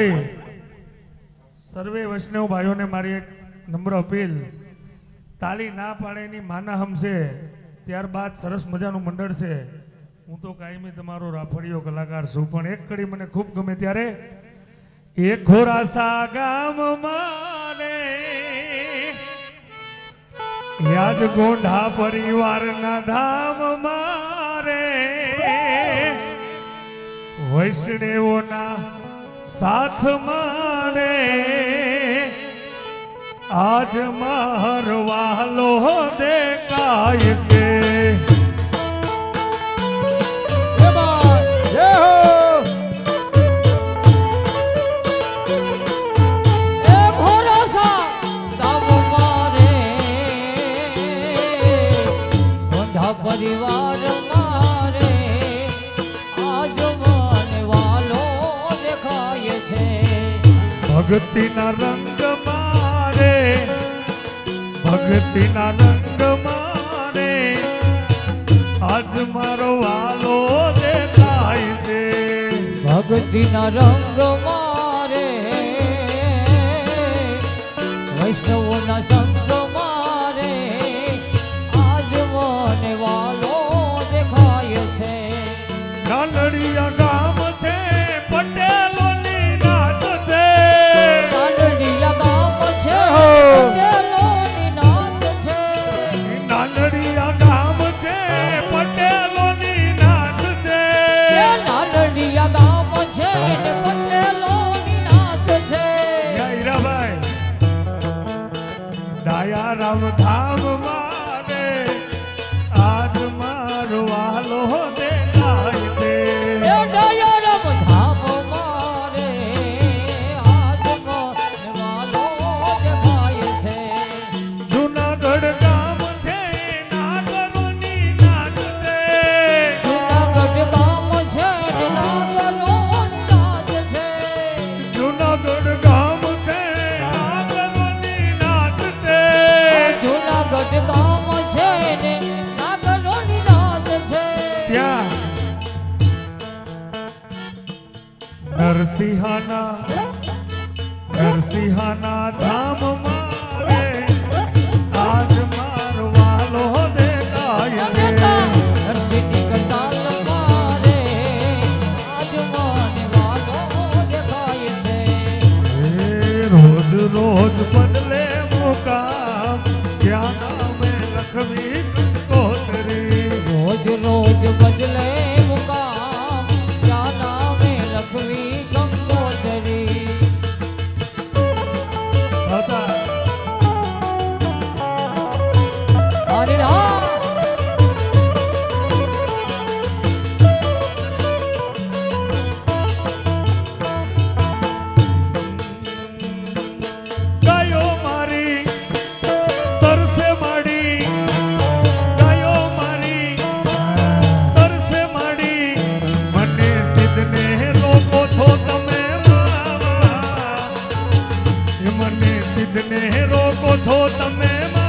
પાડી સર્વે વૈષ્ણવ ભાઈઓને મારી એક નમ્ર અપીલ, તાલી ના પાડે એની માના હમશે. ત્યારબાદ સરસ મજાનું મંડળ છે. હું તો કાયમી તમારો રાફડીયો કલાકાર છું, પણ એક કડી મને ખૂબ ગમે. ત્યારે એક ખોરાસા ગામમાં રે યાદ ગોંઢા પરિવારના ધામમાં રે વૈષ્ણવોના સાથમાં રે આજ મારવાલો દેખાય છે. પરિવાર મારે આજ મને વાલો દેખાય છે. ભક્તિના રંગ મારે ભક્તિના રંગ મારે આજ મારો વાલો દેખાય છે. ભક્તિના રંગ મારે વૈષ્ણવોના સંગ મારે આજ મને વાલો દેખાય છે. નાનડિયા ગામ છે પટેલોની નાત છે. નાનડિયા ગામ છે પટેલોની નાત છે. નાનડિયા ગામ છે પટેલોની નાત છે. નાનડિયા ગામ છે પટેલોની નાત છે. હીરાભાઈ ડાયા રામ ધામ મારે આજ મારો વાલો દેખાય છે. ડાયા રામ ધામ મારે આજ મને વાલો દેખાય છે. જુનાગઢ ગામ છે નાગરોની નાત છે. જુનાગઢ ગામ છે નાગરોની નાત છે. જુનાગઢ ગામ છે નાગરોની નાત છે. જુનાગઢ ગામ છે ને નાગરોની નાત છે. ત્યાં નરસિંહાના ધામ મારે આજ મારો વાલો દેખાય છે. નરસિંહની કંટાલ મારે આજ મને વાલો દેખાય છે. રોજ રોજ બદલે મુકામ ક્યાં નામે લખવી કંકોત્રી. રોજ રોજ બદલે મુકામ ક્યાં નામે લખવી કંકોત્રી. હતા હરે રામ ગાયો મારી તરસે માડી, ગાયો મારી તરસે માડી, મને સિદ્ધને રોકો છો તમે માવા. મને સિદ્ધને રોકો છો તમે માવા.